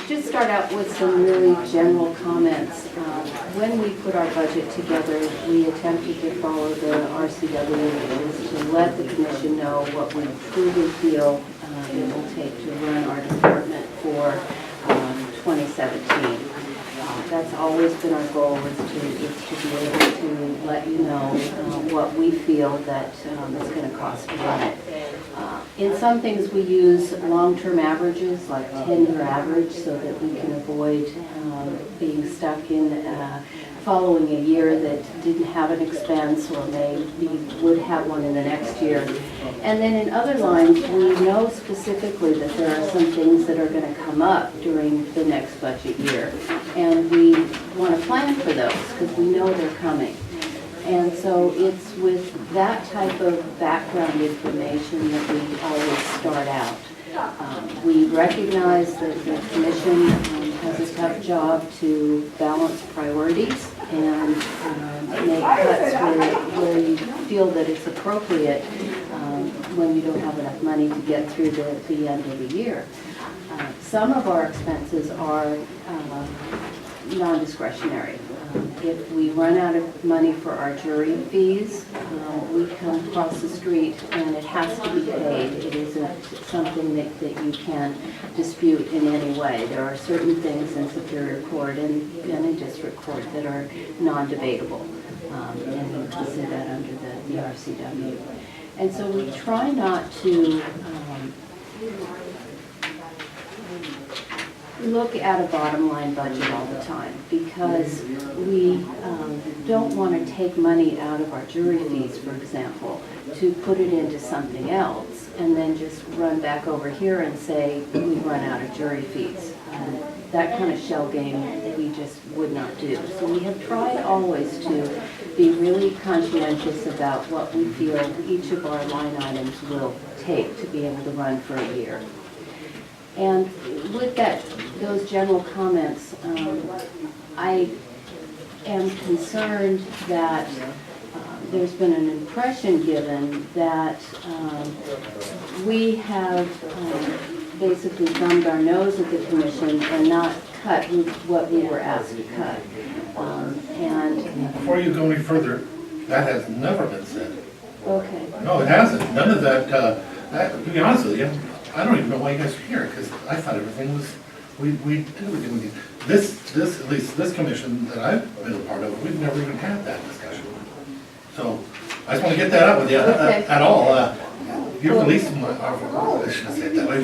just start out with some really general comments. When we put our budget together, we attempted to follow the RCW, which is to let the commission know what we truly feel it will take to run our department for 2017. That's always been our goal, is to be able to let you know what we feel that it's going to cost to run it. In some things we use long-term averages, like 10-year average, so that we can avoid being stuck in following a year that didn't have an expense or maybe would have one in the next year. And then in other lines, we know specifically that there are some things that are going to come up during the next budget year. And we want to plan for those because we know they're coming. And so it's with that type of background information that we always start out. We recognize that the commission has a tough job to balance priorities and make cuts where you feel that it's appropriate when you don't have enough money to get through the end of the year. Some of our expenses are non-discretionary. If we run out of money for our jury fees, we come across the street and it has to be paid. It isn't something that you can dispute in any way. There are certain things in Superior Court and in District Court that are non-debatable, and you can see that under the RCW. And so we try not to look at a bottom line budget all the time, because we don't want to take money out of our jury fees, for example, to put it into something else and then just run back over here and say we run out of jury fees. That kind of shell game we just would not do. So we have tried always to be really conscientious about what we feel each of our line items will take to be able to run for a year. And with those general comments, I am concerned that there's been an impression given that we have basically thumbed our nose at the commission and not cut what we were asked to cut. And before you go any further, that has never been said. Okay. No, it hasn't. None of that. To be honest with you, I don't even know why you guys are here, because I thought everything was, we did everything we did. At least this commission that I've been a part of, we've never even had that discussion. So I just want to get that out with you at all. You're the least of my, I shouldn't say it that way,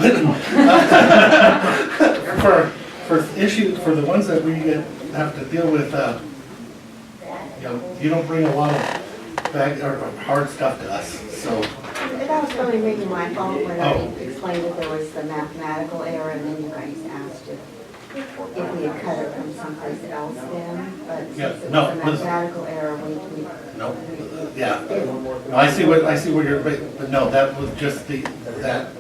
but for issues, for the ones that we have to deal with, you don't bring a lot of hard stuff to us, so. That was the only reason why I thought when I explained that there was the mathematical error, and then you guys asked if we had cut it from someplace else then, but since it was a mathematical error, we no, yeah. No, I see what you're, but no, that was just that.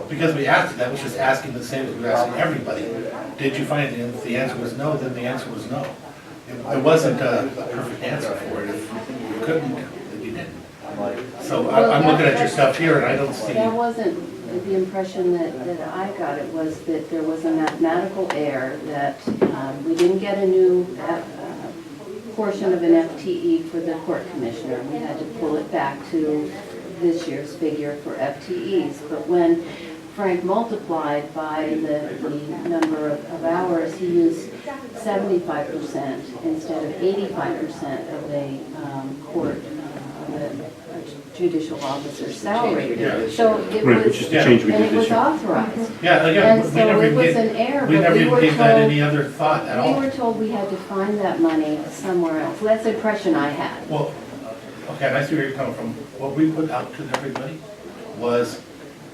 Because we asked it, that was just asking the same as we were asking everybody. Did you find it? And if the answer was no, then the answer was no. It wasn't a perfect answer for it. If you couldn't, then you didn't. So I'm looking at your stuff here and I don't see. That wasn't the impression that I got. It was that there was a mathematical error, that we didn't get a new portion of an FTE for the court commissioner. We had to pull it back to this year's figure for FTEs. But when Frank multiplied by the number of hours, he used 75% instead of 85% of a court judicial officer's salary. Yeah. So it Right, was, which is the change we and did it was this year. authorized. Yeah, again, And so it was an error, we but never we even were gave that told, any other thought at we all. were told we had to find that money somewhere else. That's the impression I had. Well, okay, and I see where you're coming from. What we put out to everybody was,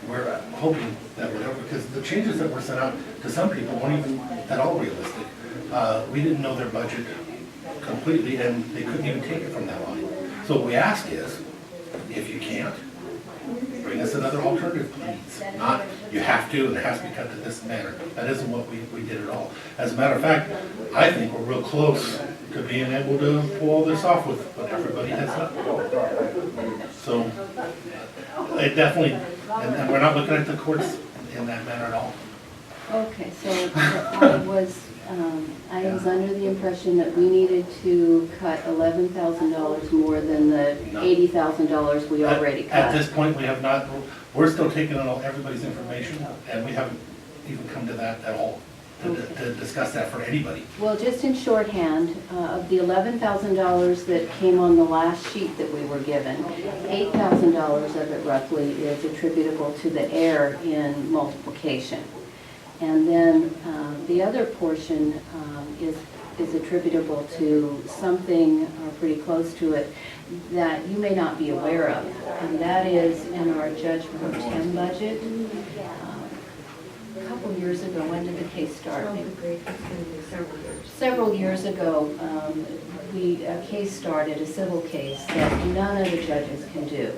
we're hoping that whatever, because the changes that were sent out to some people weren't even at all realistic. We didn't know their budget completely, and they couldn't even take it from that line. So what we ask is, if you can't, bring us another alternative, please. Not, you have to, and it has to be cut to this manner. That isn't what we did at all. As a matter of fact, I think we're real close to being able to pull all this off with what everybody has done. So, it definitely, and we're not looking at the courts in that manner at all. Okay, so I was under the impression that we needed to cut $11,000 more than the $80,000 we already At this cut. point, we have not, we're still taking on everybody's information, and we haven't even come to that at all, to discuss that for anybody. Well, just in shorthand, of the $11,000 that came on the last sheet that we were given, $8,000 of it roughly is attributable to the error in multiplication. And then the other portion is attributable to something pretty close to it that you may not be aware of, and that is in our Judge Pro Tem budget. A couple years ago, when did the case start? Several years ago, a case started, a civil case, that none of the judges can do.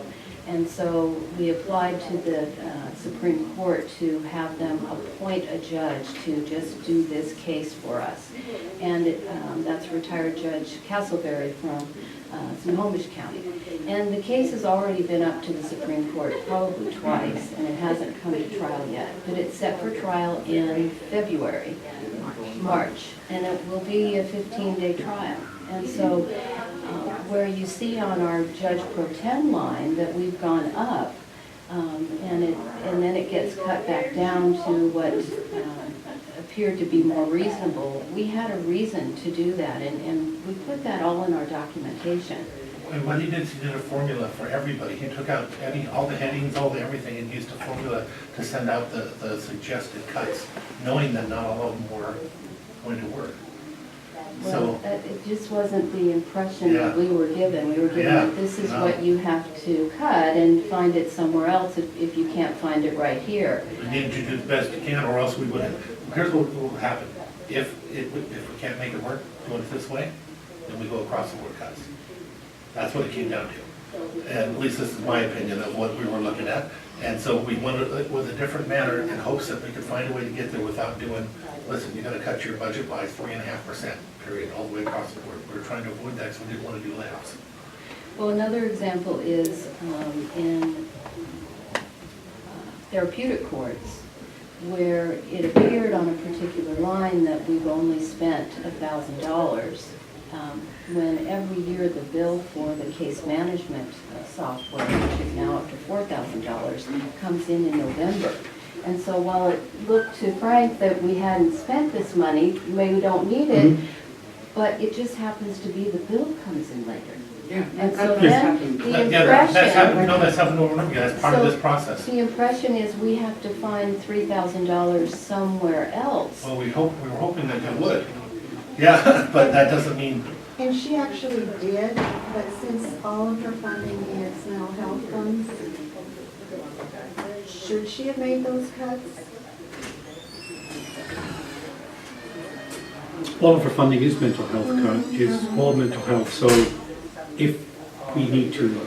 And so we applied to the Supreme Court to have them appoint a judge to just do this case for us. And that's retired Judge Castleberry from Snohomish County. And the case has already been up to the Supreme Court probably twice, and it hasn't come to trial yet. But it's set for trial in February, March, and it will be a 15-day trial. And so where you see on our Judge Pro Tem line that we've gone up, and then it gets cut back down to what appeared to be more reasonable, we had a reason to do that, and we put that all in our documentation. And what he did a formula for everybody. He took out all the headings, all the everything, and used a formula to send out the suggested cuts, knowing that not all of them were going to work. Well, So, it just wasn't the impression Yeah. that we were given. We were given Yeah, that this is no. what you have to cut and find it somewhere else if you can't find it right here. we need you to do the best you can, or else we wouldn't. Here's what will happen. If we can't make it work, doing it this way, then we go across the board cuts. That's what it came down to. And at least this is my opinion of what we were looking at. And so we went with a different manner in hopes that we could find a way to get there without doing, listen, you gotta cut your budget by 3.5%, period, all the way across the board. We were trying to avoid that because we didn't want to do layoffs. Well, another example is in therapeutic courts, where it appeared on a particular line that we've only spent $1,000, when every year the bill for the case management software, which is now up to $4,000, comes in November. And so while it looked to Frank that we hadn't spent this money, maybe we don't need it, but it just happens to be the bill comes in later. Yeah, And so that's then happened. the Yeah, that's happened, impression, no, that's happened over and over again, that's part of So- this process. the impression is we have to find $3,000 somewhere else. Well, we were hoping that it would. Yeah, but that doesn't mean, And she actually did, but since all of her funding is mental health funds, should she have made those cuts? All of our funding is mental health, is all mental health, so if we need to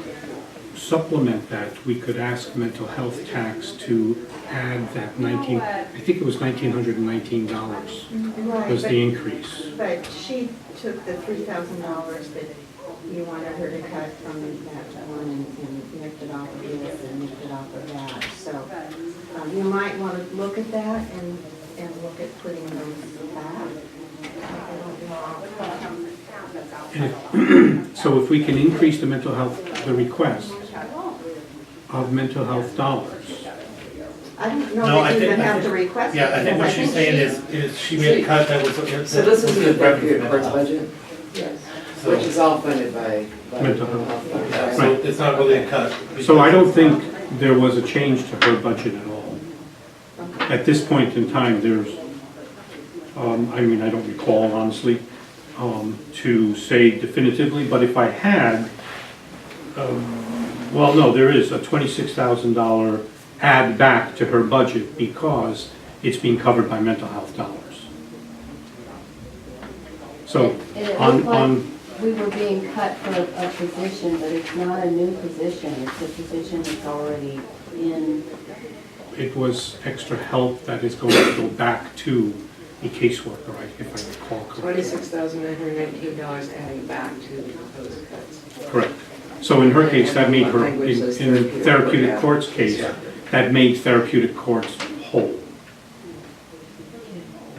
supplement that, we could ask mental health tax to add that I think it was $1,919 was the increase. But she took the $3,000 that you wanted her to cut from that one and nipped it off of this and nipped it off of that. So you might want to look at that and look at putting those back. And so if we can increase the mental health, the request of mental health dollars, I don't know No, I that you think- even I have think- to request it. yeah, I think what she's saying is she made a cut that was. So this is the therapeutic courts budget, So- which is all funded by Mental mental health. health funds, Yeah, right? so it's not really a cut. so I don't think there was a change to her budget at all. At this point in time, there's, I mean, I don't recall honestly, to say definitively, but if I had, well, no, there is a $26,000 add back to her budget because it's being covered by mental health dollars. So, And it on, looked like on, we were being cut for a position, but it's not a new position, it's a position that's already in. it was extra help that is going to go back to a caseworker, if I recall correctly. $26,919 adding back to those cuts. Correct. So in her case, that made her, in therapeutic courts case, that made therapeutic courts whole.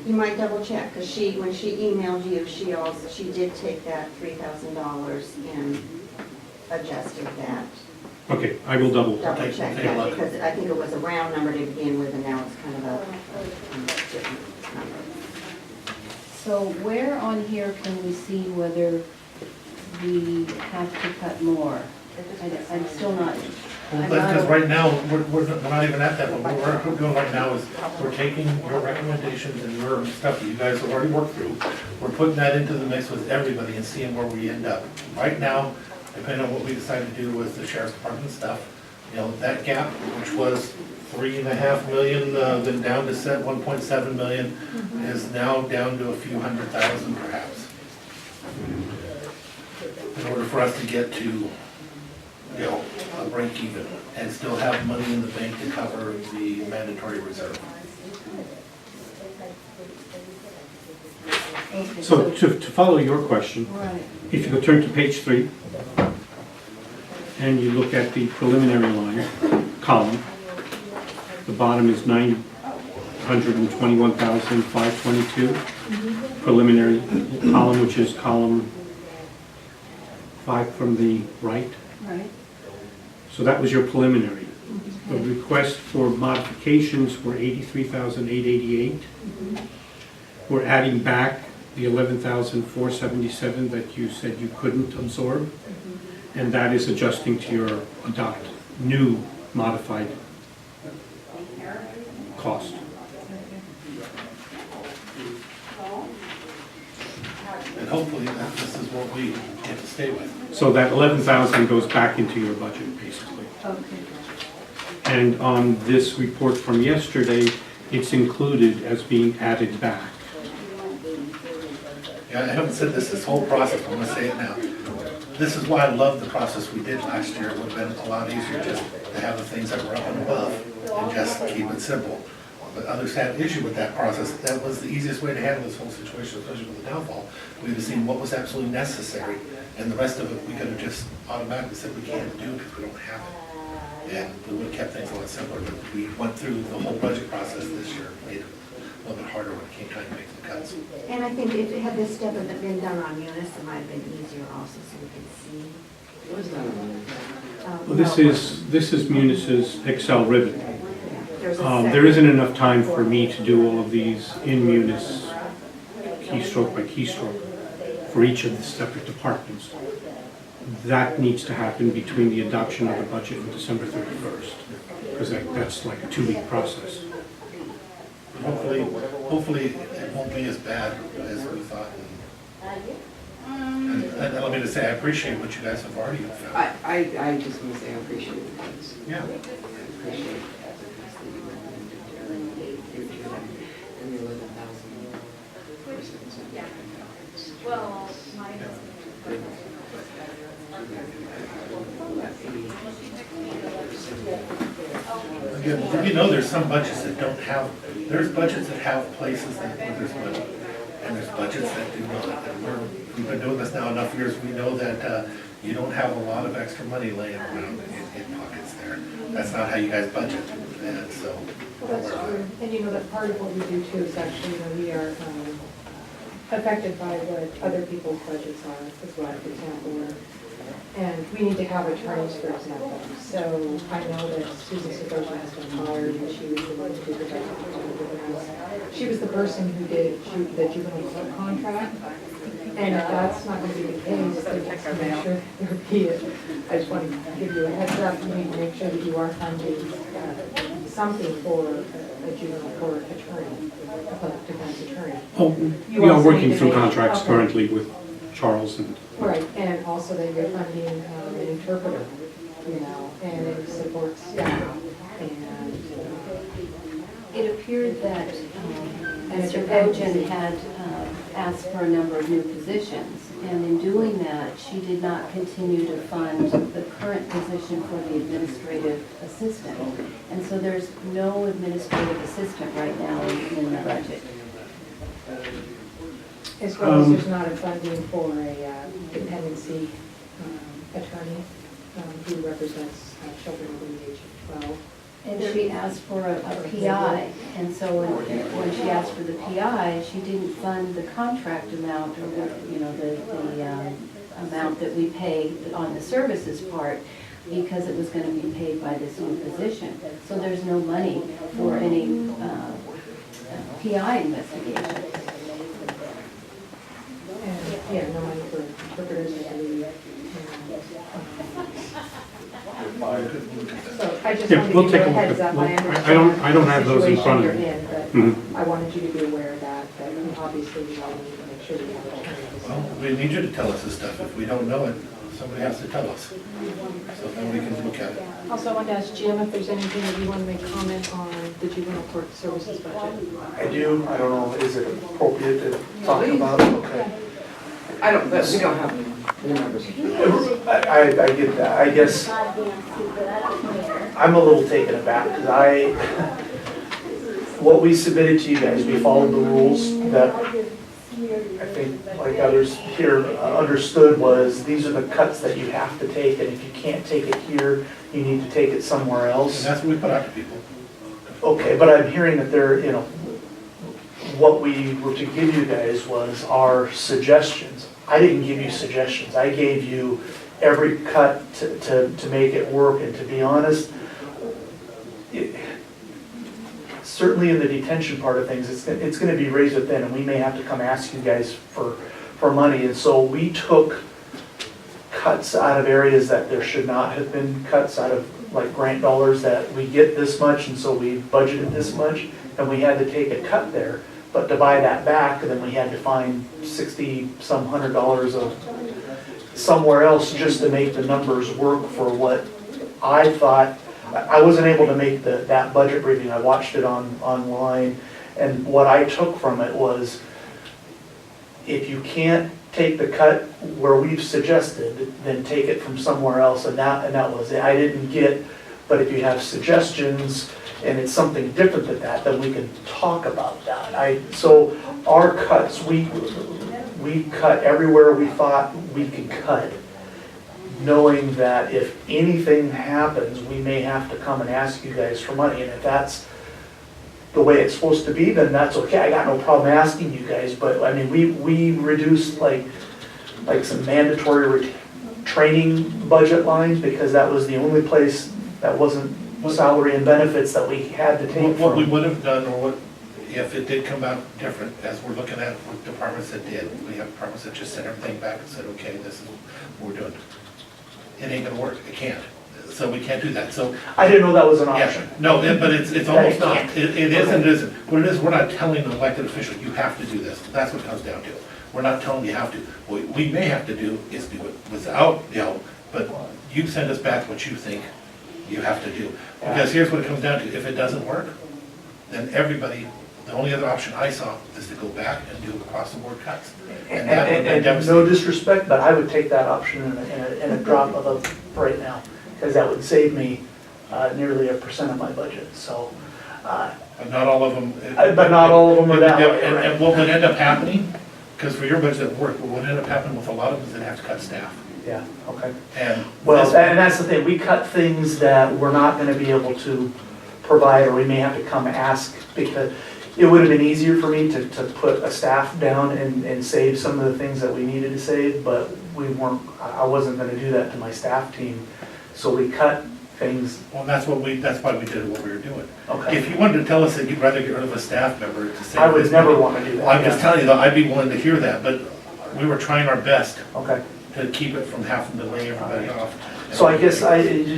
You might double check, because when she emailed you, she did take that $3,000 and adjusted that. Okay, I will double. Double Okay, check take a that, look. because I think it was a round number to begin with, and now it's kind of a different number. So where on here can we see whether we have to cut more? I'm still not. Well, I'm that's not- because right now, we're not even at that, but what we're doing right now is, we're taking your recommendations and your stuff that you guys have already worked through, we're putting that into the mix with everybody and seeing where we end up. Right now, depending on what we decide to do with the sheriff's department stuff, you know, that gap, which was 3.5 million, then down to 1.7 million, is now down to a few $100,000 perhaps. In order for us to get to, you know, a break even and still have money in the bank to cover the mandatory reserve. Okay, So to follow your question, Right, if you go turn to page 3, and you look at the preliminary line, column, the bottom is 921,522. Preliminary column, which is column 5 from the right. right. So that was your preliminary. The request for modifications were 83,888. We're adding back the 11,477 that you said you couldn't absorb, and that is adjusting to your new modified cost. And hopefully that this is what we get to stay with. So that 11,000 goes back into your budget, basically. Okay. And on this report from yesterday, it's included as being added back. Yeah, I haven't said this whole process, but I'm gonna say it now. This is why I love the process we did last year. It would have been a lot easier just to have the things that were up and above and just keep it simple. But others had an issue with that process. That was the easiest way to handle this whole situation, especially with the downfall. We'd have seen what was absolutely necessary, and the rest of it, we could have just automatically said we can't do because we don't have it. And we would have kept things a lot simpler, but we went through the whole budget process this year, made it a little bit harder when it came time to make the cuts. And I think if had this step been done on Munis, it might have been easier also, so we could see. It was done on Well, this is Munis's Excel ribbon. There's a There second. isn't enough time for me to do all of these in Munis, keystroke by keystroke, for each of the separate departments. That needs to happen between the adoption of the budget and December 31st, because that's like a 2-week process. Hopefully it won't be as bad as we thought. And let me just say, I appreciate what you guys have already found. I just want to say I appreciate the cuts. Yeah. I appreciate the cuts that you recommended during the future and the 11,000. Well, Again, you know, there's some budgets that don't have, there's budgets that have places that where there's money, and there's budgets that do not. And we've been doing this now enough years, we know that you don't have a lot of extra money laying around in pockets there. That's not how you guys budget, and so. Well, that's true. And you know that part of what we do too is actually, we are affected by what other people's budgets are as well, for example, and we need to have attorneys, for example. So I know that Susan Segosia has been hired, and she was the one to do the budget. She was the person who did the juvenile court contract. And if that's not going to be the case, then just to make sure there be it. I just want to give you a heads up, you need to make sure that you are funding something for a juvenile court attorney, a public defense attorney. Oh, we are working through contracts currently with Charles and. Right, and also that you're funding an interpreter, and it supports staff. And It appeared that And Mr. it's Bojan MCC. had asked for a number of new positions, and in doing that, she did not continue to fund the current position for the administrative assistant. And so there's no administrative assistant right now in the budget. as well as there's not a funding for a dependency attorney who represents children under the age of 12. And she asked for a PI, and so when she asked for the PI, she didn't fund the contract amount, or what, you know, the amount that we pay on the services part, because it was gonna be paid by this new position. So there's no money for any PI investigation. And, yeah, no money for interpreters, I believe. So I just Yeah, wanted we'll to take give a you a look heads at- up. well, I I understand don't have those in the front of situation me. you're in, Mhm. but I wanted you to be aware of that, obviously we all need to make sure we have alternatives. Well, we need you to tell us this stuff. If we don't know it, somebody has to tell us. So then we can look at it. Also, I wanted to ask Jim if there's anything that you want to make comment on the juvenile court services budget. I do, I don't know, is it appropriate to talk about? Okay. I don't, but we don't have any members. I get that, I guess I'm a little taken aback, because what we submitted to you guys, we followed the rules that I think, like others here understood, was these are the cuts that you have to take, and if you can't take it here, you need to take it somewhere And else. that's what we put out to people. Okay, but I'm hearing that what we were to give you guys was our suggestions. I didn't give you suggestions, I gave you every cut to make it work, and to be honest, certainly in the detention part of things, it's gonna be razor thin, and we may have to come ask you guys for money, and so we took cuts out of areas that there should not have been cuts out of, like grant dollars, that we get this much, and so we budgeted this much, and we had to take a cut there. But to buy that back, then we had to find $60-some hundred of somewhere else just to make the numbers work for what I thought. I wasn't able to make that budget briefing, I watched it online, and what I took from it was, if you can't take the cut where we've suggested, then take it from somewhere else, and that was it. I didn't get, but if you have suggestions, and it's something different than that, then we can talk about that. So our cuts, we cut everywhere we thought we could cut, knowing that if anything happens, we may have to come and ask you guys for money, and if that's the way it's supposed to be, then that's okay, I got no problem asking you guys, but I mean, we reduced like some mandatory training budget lines, because that was the only place that wasn't salary and benefits that we had to take What we from. would have done, or what, if it did come out different, as we're looking at with departments that did, we have departments that just sent everything back and said, okay, this is what we're doing. It ain't gonna work, it can't, so we can't do that, so. I didn't know that was an Yeah, option. no, but it's almost not, can't. it is and it isn't. What it is, we're not telling an elected official, you have to do this, that's what it comes down to. We're not telling you have to. What we may have to do is do it without, but you send us back what you think you have to do. Because here's what it comes down to, if it doesn't work, then everybody, the only other option I saw is to go back and do across the board cuts. And that would be And no devastating. disrespect, but I would take that option in a drop of right now, because that would save me nearly 1% of my budget, so. But not all of them. But not all of them are that way, And right? what would end up happening, because for your budget at work, what would end up happening with a lot of them is they'd have to cut staff. Yeah, okay. And Well, this- and that's the thing, we cut things that we're not gonna be able to provide, or we may have to come ask, because it would have been easier for me to put a staff down and save some of the things that we needed to save, but we weren't, I wasn't gonna do that to my staff team, so we cut things, Well, that's why we did what we were doing. okay. If you wanted to tell us that you'd rather get rid of a staff member to save. I would this never money, wanna do that. I'm just yeah. telling you, though, I'd be willing to hear that, but we were trying our best Okay, to keep it from having to lay everybody off. so I guess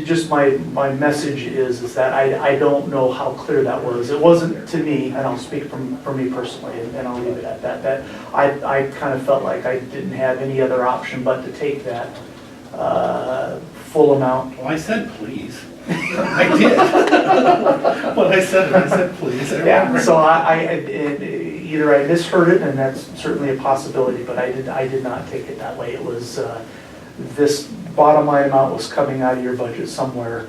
just my message is that I don't know how clear that was. It wasn't to me, and I'll speak for me personally, and I'll leave it at that, that I kind of felt like I didn't have any other option but to take that full amount. Well, I said please. I did. When I said please. I Yeah, remember. so either I misheard it, and that's certainly a possibility, but I did not take it that way. It was, this bottom line amount was coming out of your budget somewhere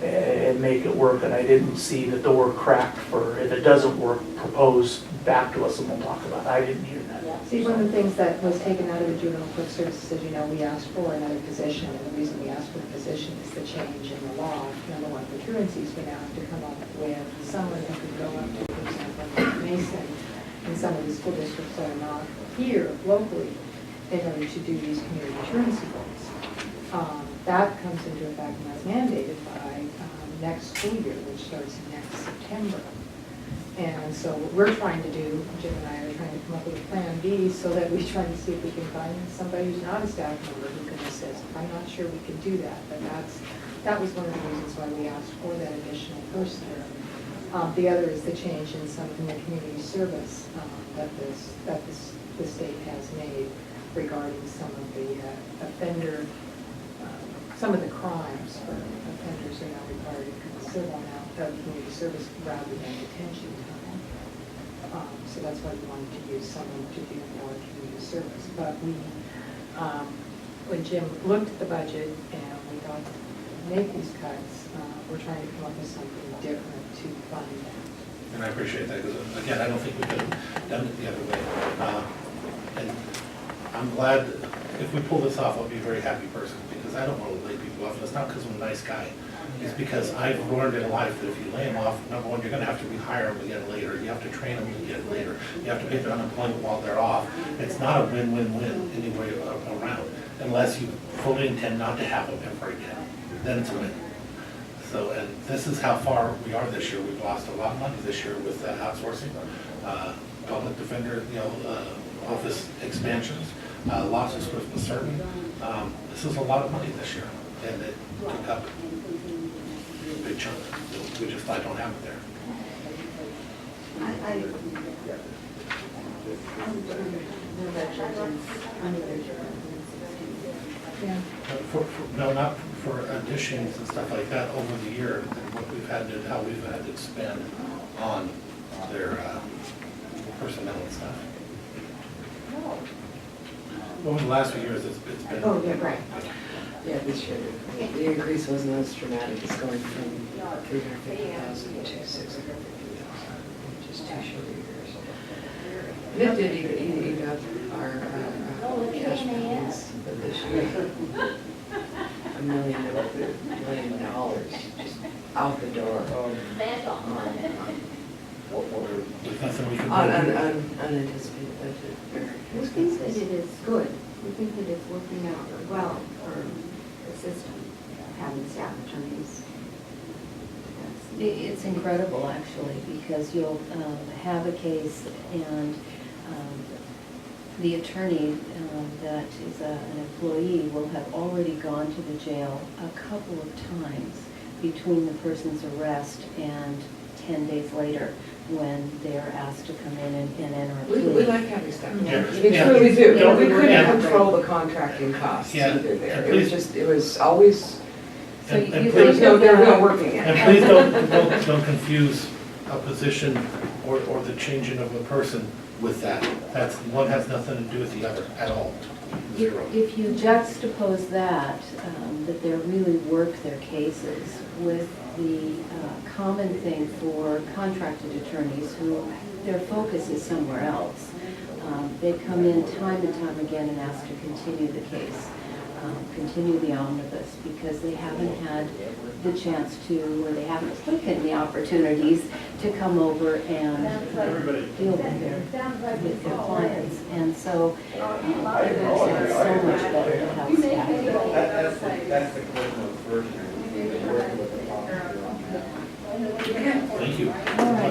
and make it work, and I didn't see the door cracked for, if it doesn't work, propose back to us and we'll talk about it. I didn't hear that. See, one of the things that was taken out of the juvenile court services, as you know, we asked for another position, and the reason we asked for the position is the change in the law. Number one, for truancies, we now have to come up with someone who could go up to, for example, Mason, in some of the school districts that are not here locally, in order to do these community truancy boards. That comes into effect and that's mandated by next school year, which starts next September. And so what we're trying to do, Jim and I are trying to come up with a plan B so that we try to see if we can find somebody who's not a staff member who can assist. I'm not sure we can do that, but that was one of the reasons why we asked for that additional person. The other is the change in some of the community service that the state has made regarding some of the offender, some of the crimes for offenders are now required to come civil now, community service rather than detention time. So that's why we wanted to use someone to do more community service. But we, when Jim looked at the budget and we thought to make these cuts, we're trying to come up with something different to fund that. And I appreciate that, because again, I don't think we could have done it the other way. And I'm glad, if we pull this off, I'll be a very happy person, because I don't want to lay people off. And it's not because I'm a nice guy. It's because I've learned in life that if you lay them off, number one, you're going to have to rehire them again later. You have to train them again later. You have to pay their unemployment while they're off. It's not a win-win-win any way around, unless you fully intend not to have them ever again. Then it's a win. So, and this is how far we are this year. We've lost a lot of money this year with outsourcing, public defender, office expansions, losses with certain. This is a lot of money this year, and it took up a big chunk. We just, I don't have it there. Yeah. No, not for additions and stuff like that over the year, and what we've had to, how we've had to expand on their personnel and stuff. Over the last few years, it's been. Oh, yeah, right. Yeah, this year, the increase wasn't as dramatic, it's going from 350,000 to 650,000, just 2 short years. And it did eat up our cash balance for this year. $1 million just out the door. There's nothing we can do. Unanticipated budget. We think that it is good. We think that it's working out well for the system, having staff attorneys. It's incredible, actually, because you'll have a case and the attorney that is an employee will have already gone to the jail a couple of times between the person's arrest and 10 days later when they're asked to come in and enter a plea. We like having staff. Yeah. We Yeah. truly do. Don't- We couldn't yeah. control the contracting costs Yeah. either there. And It was please- just, it was always, So And you there was think no, of there was no that- working it. And please don't confuse a position or the changing of a person with that. That's, one has nothing to do with the other at all. Zero. If you juxtapose that they really work their cases with the common thing for contracted attorneys who their focus is somewhere else. They come in time and time again and ask to continue the case, continue the omnibus, because they haven't had the chance to, or they haven't taken the opportunities to come over and deal with their clients. And so it works out so much better to have staff. That's the question of version. Working with the prosecutor on that. Thank you.